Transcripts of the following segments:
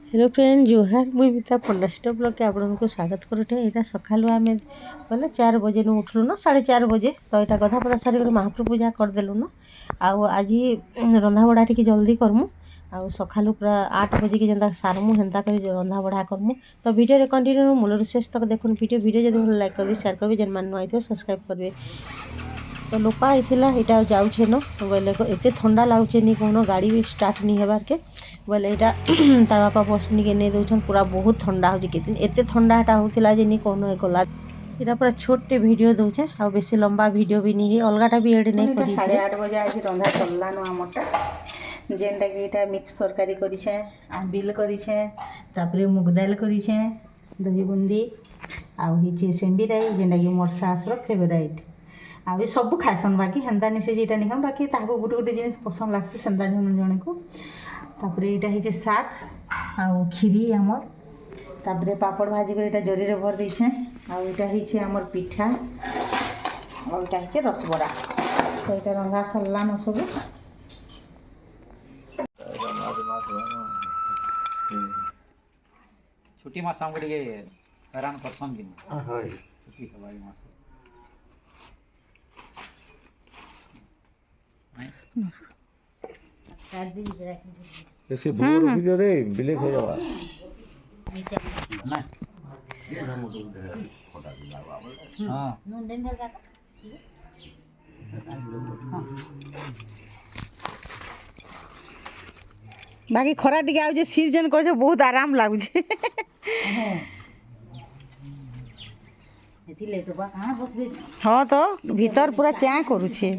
Hello friend जुहार मुई मिता पंडास्टर blog के आपको स्वागत करुटे। यहाँ सका आम बोले 4 बजे न उठलु न 4:30 बजे तो यहाँ गधा पदा सारी महाप्रभु पूजा करदेलु न आज रंधा बढ़ा टी जल्दी करमु आउ सका पूरा 8 बजे की जेनता सारमु हेन्ता कर रंधा बढ़ा करमु। तो वीडियो कंटिन्यू मूल शेष तक देखुन वीडियो जब भल लाइक करेंगे शेयर करेंगे जेन मान नुआ सब्सक्राइब करेंगे। तो लोपा होता यहाँ जाऊे न बोले एत ठंडा लगुचे नहीं कौन गाड़ी भी स्टार्ट नहीं होबार के बोले यहाँ तार बापा बस निके नहीं दौन पूरा बहुत ठंडा हो एत ठंडा यहाँ होता नहीं कौन गला यहाँ पूरा छोटे वीडियो दौचे आ बेसी लंबा वीडियो भी नहीं अलगाटा भी एड नहीं 8:30 बजे आज रंधा चलला न आमटा जेनटा कि यहाँ मिक्स तरकारी करें आंबिल करें मुग दाल करें दही बुंदी आउ सेंडी राई जेनटा कि मोर सासर फेवरेट आ सब खाएसन बाकी हेन्ता नहीं से जेटा नहीं खान बाकी गोटे गोटे जिन पसंद लग्सी सेन्ता जन जन को यहाँ है शाग आउ खीरी आमर तापर पापड़ भाजी कर जरी रे भर देछे आउ आमर पिठा और यहाँ है रसबड़ा। तो यहाँ रंधा सरला न सब छुट्टी मास हमको टिके हैरान करसन कि हाय छुट्टी हवाई मास ऐसे दूर वीडियो रे ब्लैक हो जावा ना हां नून दिन भेल जाता बाकी खरा टिके आउ जे सीजन कह बहुत आराम लागुचे हाँ तो भीतर पूरा चा करुचे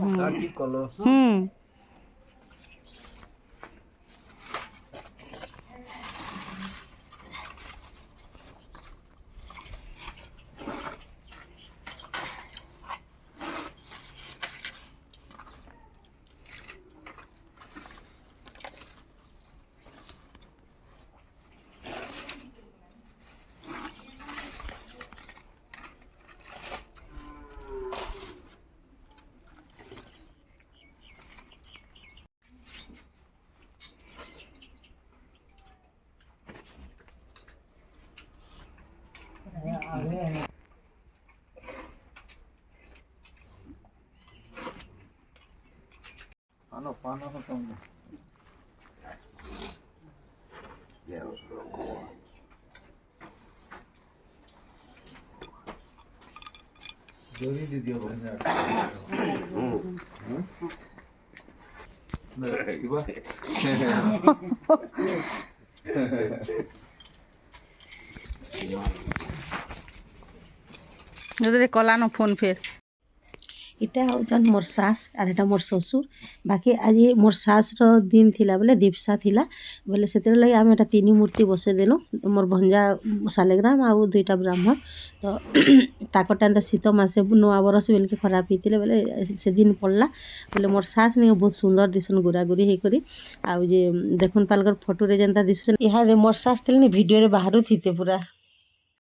पानो तो तुम जोरी दे दियो कला न फोन फेर इटा हूँ मोर सास और यहाँ मोर ससुर बाकी आज मोर सासर दिन थिला बोले दीपसा थिला बोले से लगे आम एटा 3 मूर्ति बसईदेलु मोर भंजा सालेग्राम आउ 2टा ब्राह्मण तो ताकटा एंता शीत मसे नुआ बरस बेल के खराब होते बोले से दिन पड़ला बोले मोर सास नहीं बहुत सुंदर दिसन गुरा गुरी होकर आउ जे देखुन पालकर फोटो रे जेनता दिसुन यहाँ मोर सास थे भिडियो बाहर थी पूरा